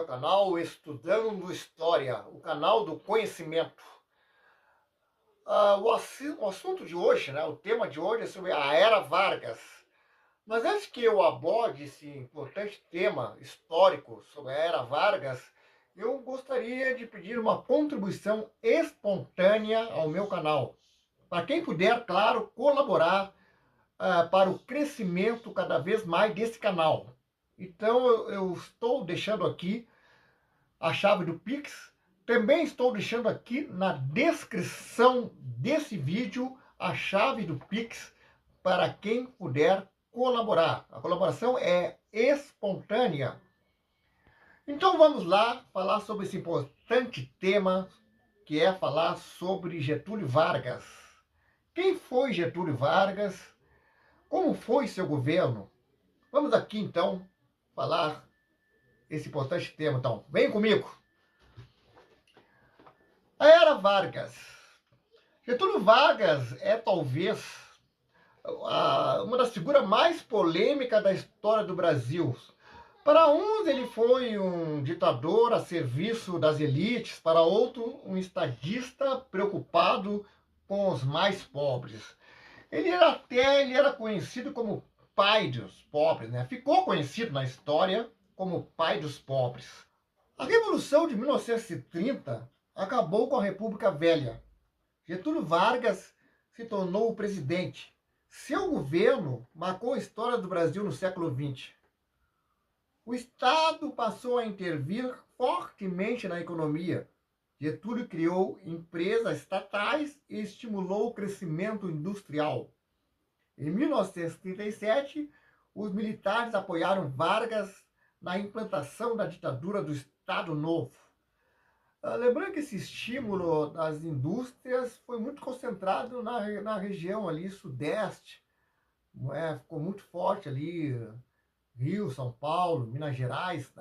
canal Estudando História, o canal do conhecimento. O assunto de hoje, o tema de hoje é sobre a Era Vargas. Mas antes que eu aborde esse importante tema histórico sobre a Era Vargas, eu gostaria de pedir uma contribuição espontânea ao meu canal. Para quem puder, claro, colaborar para o crescimento cada vez mais desse canal. Então eu estou deixando aqui a chave do Pix. Também estou deixando aqui na descrição desse vídeo a chave do Pix para quem puder colaborar. A colaboração é espontânea. Então vamos lá falar sobre esse importante tema, que é falar sobre Getúlio Vargas. Quem foi Getúlio Vargas? Como foi seu governo? Vamos aqui então falar esse importante tema. Então, vem comigo. A Era Vargas. Getúlio Vargas é talvez uma das figuras mais polêmicas da história do Brasil. Para uns ele foi um ditador a serviço das elites, para outros um estadista preocupado com os mais pobres. Ele era conhecido como pai dos pobres, né? Ficou conhecido na história como pai dos pobres. A Revolução de 1930 acabou com a República Velha. Getúlio Vargas se tornou o presidente. Seu governo marcou a história do Brasil no século XX. O Estado passou a intervir fortemente na economia. Getúlio criou empresas estatais e estimulou o crescimento industrial. Em 1937, os militares apoiaram Vargas na implantação da ditadura do Estado Novo. Lembrando que esse estímulo das indústrias foi muito concentrado na região ali sudeste, ficou muito forte ali, Rio, São Paulo, Minas Gerais,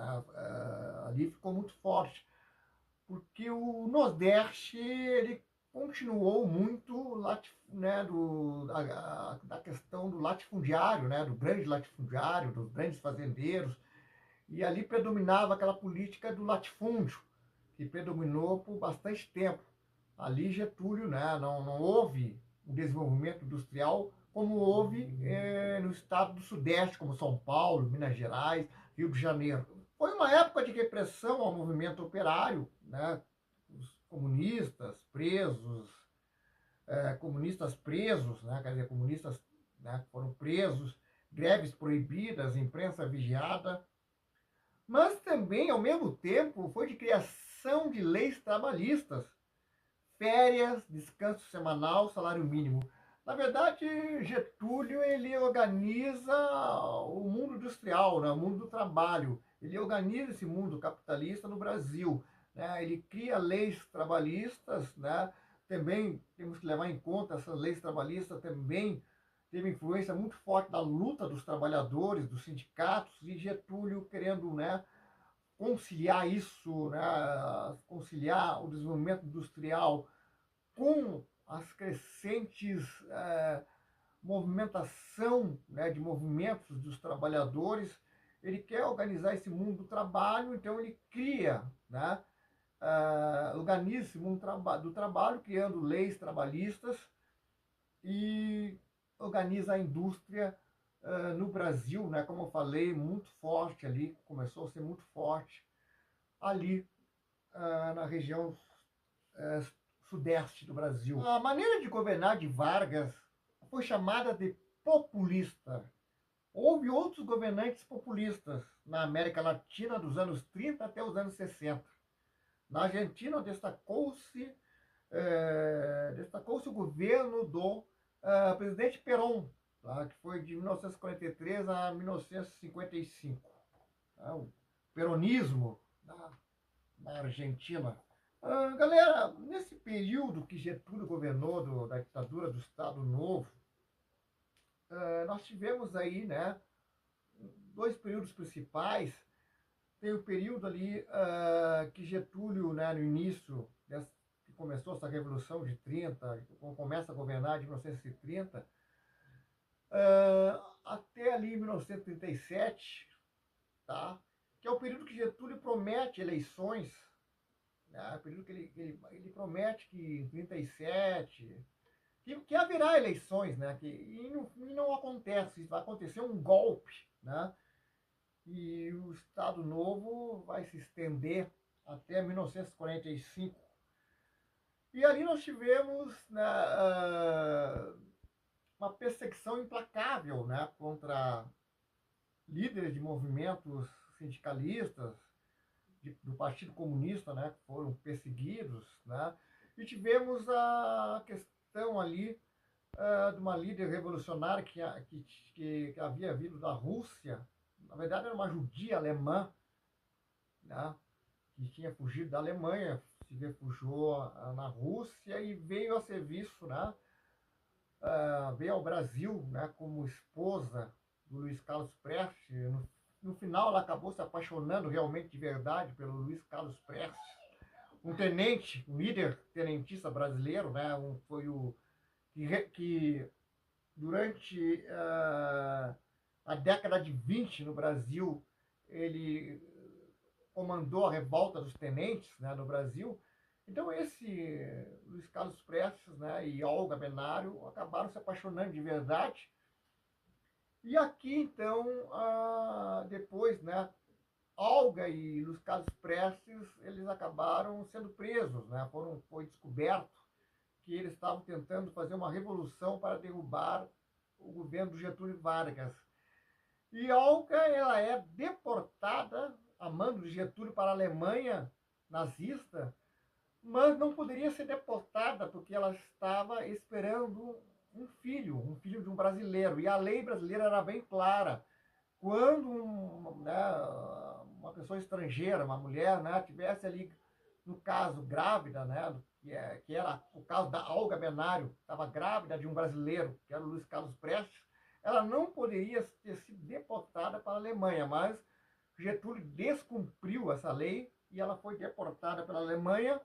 ali ficou muito forte, porque o Nordeste ele continuou muito da questão do latifundiário, do grande latifundiário, dos grandes fazendeiros, e ali predominava aquela política do latifúndio, que predominou por bastante tempo. Ali Getúlio, não houve um desenvolvimento industrial como houve no estado do Sudeste, como São Paulo, Minas Gerais, Rio de Janeiro. Foi uma época de repressão ao movimento operário, os comunistas presos, comunistas foram presos, greves proibidas, imprensa vigiada, mas também, ao mesmo tempo, foi de criação de leis trabalhistas, férias, descanso semanal, salário mínimo. Na verdade, Getúlio ele organiza o mundo industrial, o mundo do trabalho. Ele organiza esse mundo capitalista no Brasil. Ele cria leis trabalhistas, também temos que levar em conta essas leis trabalhistas também teve influência muito forte da luta dos trabalhadores, dos sindicatos, e Getúlio querendo conciliar isso, conciliar o desenvolvimento industrial com as crescentes movimentação de movimentos dos trabalhadores. Ele quer organizar esse mundo do trabalho, então ele cria, organiza esse mundo do trabalho, criando leis trabalhistas e organiza a indústria no Brasil, como eu falei, muito forte ali, começou a ser muito forte ali na região sudeste do Brasil. A maneira de governar de Vargas foi chamada de populista. Houve outros governantes populistas na América Latina dos anos 30 até os anos 60. Na Argentina destacou-se o governo do presidente Perón, que foi de 1943 a 1955. O peronismo na Argentina. Galera, nesse período que Getúlio governou da ditadura do Estado Novo, nós tivemos aí dois períodos principais. Tem o período ali que Getúlio, no início, que começou essa Revolução de 30, começa a governar de 1930, até ali 1937, tá? que é o período que Getúlio promete eleições, né? O período que ele promete que em 37, que haverá eleições, né? E não acontece, vai acontecer um golpe, né? E o Estado Novo vai se estender até 1945. E ali nós tivemos, né, uma perseguição implacável, né, contra líderes de movimentos sindicalistas, do Partido Comunista, né, que foram perseguidos, né, e tivemos a questão ali de uma líder revolucionária que havia vindo da Rússia, na verdade era uma judia alemã, né, que tinha fugido da Alemanha, se refugiou na Rússia e veio a serviço, né, veio ao Brasil, né, como esposa do Luiz Carlos Prestes. No final, ela acabou se apaixonando realmente de verdade pelo Luiz Carlos Prestes, um tenente, um líder tenentista brasileiro, né, foi o que durante a década de 20 no Brasil, ele comandou a revolta dos tenentes, né, no Brasil. Então esse Luiz Carlos Prestes, né, e Olga Benário acabaram se apaixonando de verdade. E aqui então, depois, né, Olga e Luiz Carlos Prestes, eles acabaram sendo presos, né? Foi descoberto que eles estavam tentando fazer uma revolução para derrubar o governo do Getúlio Vargas. E Olga, ela é deportada a mando de Getúlio para a Alemanha nazista, mas não poderia ser deportada porque ela estava esperando um filho de um brasileiro. E a lei brasileira era bem clara. Quando uma pessoa estrangeira, uma mulher, né, tivesse ali, no caso, grávida, né, que era o caso da Olga Benário, estava grávida de um brasileiro, que era o Luiz Carlos Prestes, ela não poderia ter sido deportada para a Alemanha, mas Getúlio descumpriu essa lei e ela foi deportada pela Alemanha,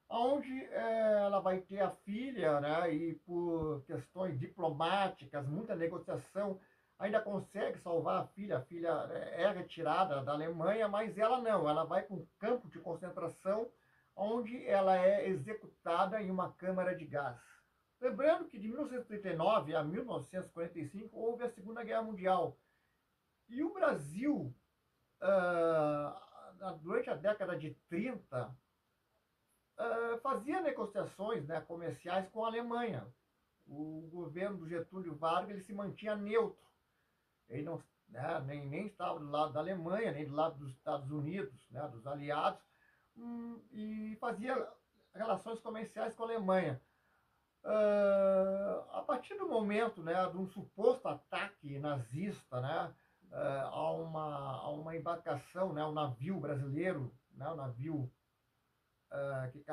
onde ela vai ter a filha, né, e por questões diplomáticas, muita negociação, ainda consegue salvar a filha. A filha é retirada da Alemanha, mas ela não, ela vai para um campo de concentração, onde ela é executada em uma câmara de gás. Lembrando que de 1939 a 1945 houve a Segunda Guerra Mundial. E o Brasil, durante a década de 30, fazia negociações, né, comerciais com a Alemanha. O governo do Getúlio Vargas ele se mantinha neutro. Ele não, né, nem estava do lado da Alemanha, nem do lado dos Estados Unidos, né, dos aliados, e fazia relações comerciais com a Alemanha. A partir do momento, né, de um suposto ataque nazista, né, a uma embarcação, né, um navio brasileiro, né, um navio que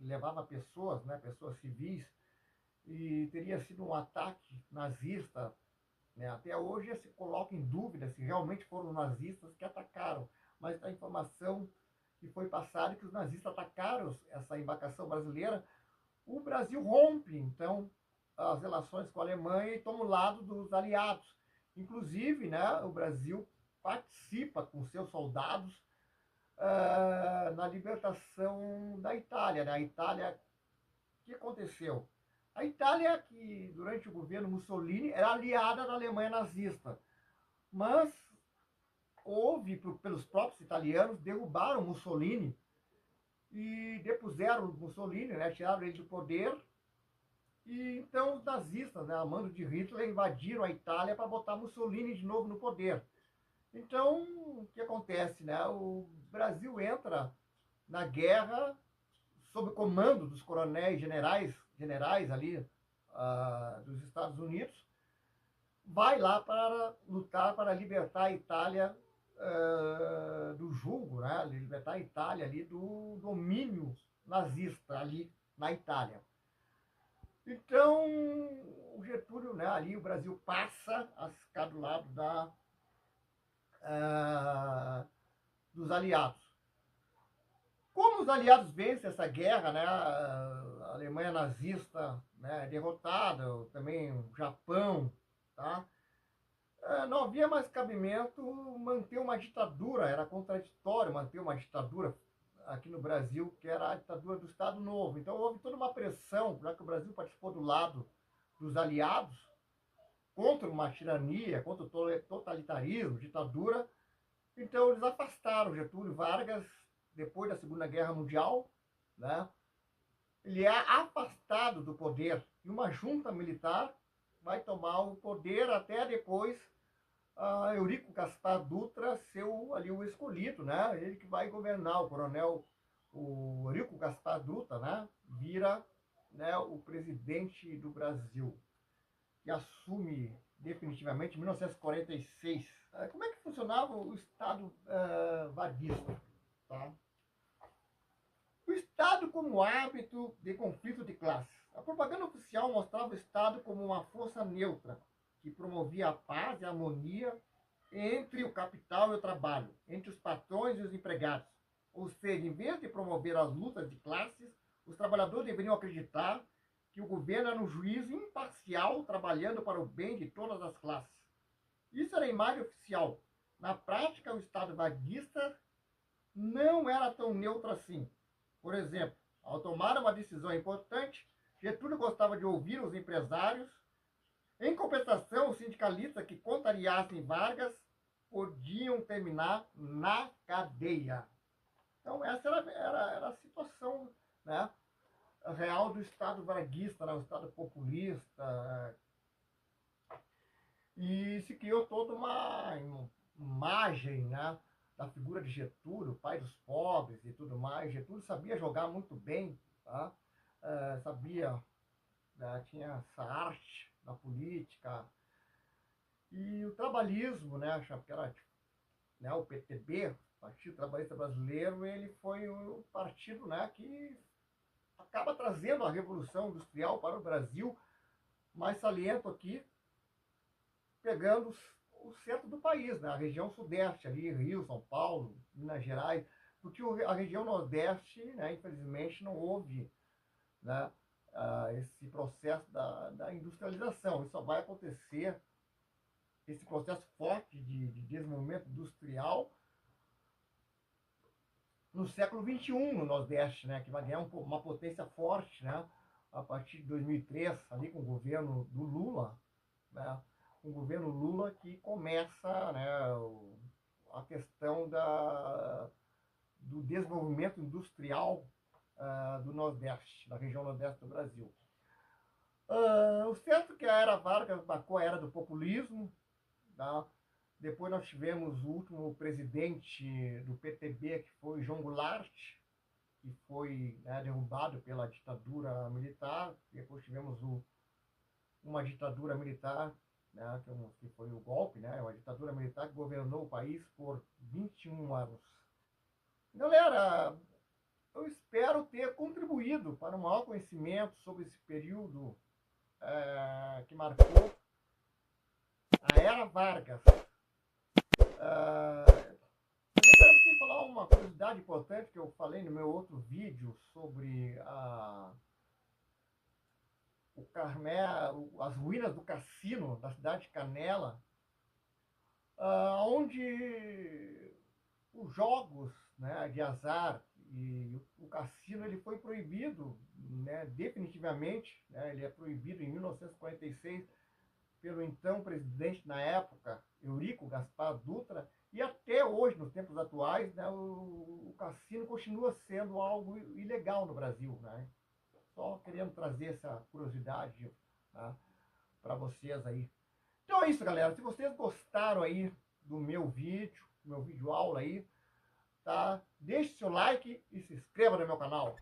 levava pessoas, né, pessoas civis, e teria sido um ataque nazista, né? Até hoje se coloca em dúvida se realmente foram os nazistas que atacaram, mas a informação que foi passada é que os nazistas atacaram essa embarcação brasileira. O Brasil rompe, então, as relações com a Alemanha e toma o lado dos aliados. Inclusive, né, o Brasil participa com seus soldados na libertação da Itália. Né? A Itália, o que aconteceu? A Itália, que durante o governo Mussolini era aliada da Alemanha nazista, mas houve, pelos próprios italianos, derrubaram Mussolini e depuseram Mussolini, né, tiraram ele do poder. E então os nazistas, né, a mando de Hitler, invadiram a Itália para botar Mussolini de novo no poder. Então, o que acontece? Né? O Brasil entra na guerra sob o comando dos coronéis generais ali dos Estados Unidos, vai lá para lutar para libertar a Itália do jugo, né? Libertar a Itália ali do domínio nazista ali na Itália. Então, o Getúlio, né, ali o Brasil passa a ficar do lado dos aliados. Como os aliados vencem essa guerra, né, a Alemanha nazista, né, derrotada, também o Japão, tá? não havia mais cabimento manter uma ditadura, era contraditório manter uma ditadura aqui no Brasil, que era a ditadura do Estado Novo. Então houve toda uma pressão, já que o Brasil participou do lado dos aliados, contra uma tirania, contra o totalitarismo, ditadura. Então eles afastaram Getúlio Vargas depois da Segunda Guerra Mundial, né? Ele é afastado do poder e uma junta militar vai tomar o poder até depois Eurico Gaspar Dutra ser ali o escolhido, né? Ele que vai governar, o Eurico Gaspar Dutra, né? Vira, né, o presidente do Brasil e assume definitivamente em 1946. Como é que funcionava o Estado varguista? Tá? O Estado como hábito de conflito de classes. A propaganda oficial mostrava o Estado como uma força neutra, que promovia a paz e a harmonia entre o capital e o trabalho, entre os patrões e os empregados. Ou seja, em vez de promover as lutas de classes, os trabalhadores deveriam acreditar que o governo era um juiz imparcial trabalhando para o bem de todas as classes. Isso era a imagem oficial. Na prática, o Estado vaguista não era tão neutro assim. Por exemplo, ao tomar uma decisão importante, Getúlio gostava de ouvir os empresários. Em compensação, os sindicalistas que contrariassem Vargas podiam terminar na cadeia. Então, essa era a situação, né, real do Estado varguista, né, o Estado populista. E se criou toda uma imagem, né, da figura de Getúlio, pai dos pobres e tudo mais. Getúlio sabia jogar muito bem, tá? Sabia, né, tinha essa arte da política. E o trabalhismo, né, que era, né, o PTB, Partido Trabalhista Brasileiro, ele foi o partido, né, que acaba trazendo a Revolução Industrial para o Brasil, mais saliento aqui, pegando o centro do país, né, a região sudeste, ali, Rio, São Paulo, Minas Gerais, porque a região nordeste, né, infelizmente, não houve, né, esse processo da industrialização. Isso só vai acontecer, esse processo forte de desenvolvimento industrial, no século XXI, no Nordeste, né, que vai ganhar uma potência forte, né, a partir de 2003, ali com o governo do Lula, né, com o governo Lula que começa, né, a questão do desenvolvimento industrial do Nordeste, da região Nordeste do Brasil. O certo é que a era Vargas marcou a era do populismo, tá? Depois nós tivemos o último presidente do PTB, que foi João Goulart, que foi, né, derrubado pela ditadura militar. Depois tivemos uma ditadura militar, né, que foi o golpe, né, uma ditadura militar que governou o país por 21 anos. Galera, eu espero ter contribuído para um maior conhecimento sobre esse período que marcou a era Vargas. Também quero aqui falar uma curiosidade importante que eu falei no meu outro vídeo sobre as ruínas do cassino da cidade de Canela, onde os jogos, né, de azar e o cassino ele foi proibido, né, definitivamente, né, ele é proibido em 1946 pelo então presidente na época, Eurico Gaspar Dutra, e até hoje, nos tempos atuais, né, o cassino continua sendo algo ilegal no Brasil, né? Só querendo trazer essa curiosidade, tá, para vocês aí. Então é isso, galera. Se vocês gostaram aí do meu vídeo aula aí, tá? Deixe seu like e se inscreva no meu canal.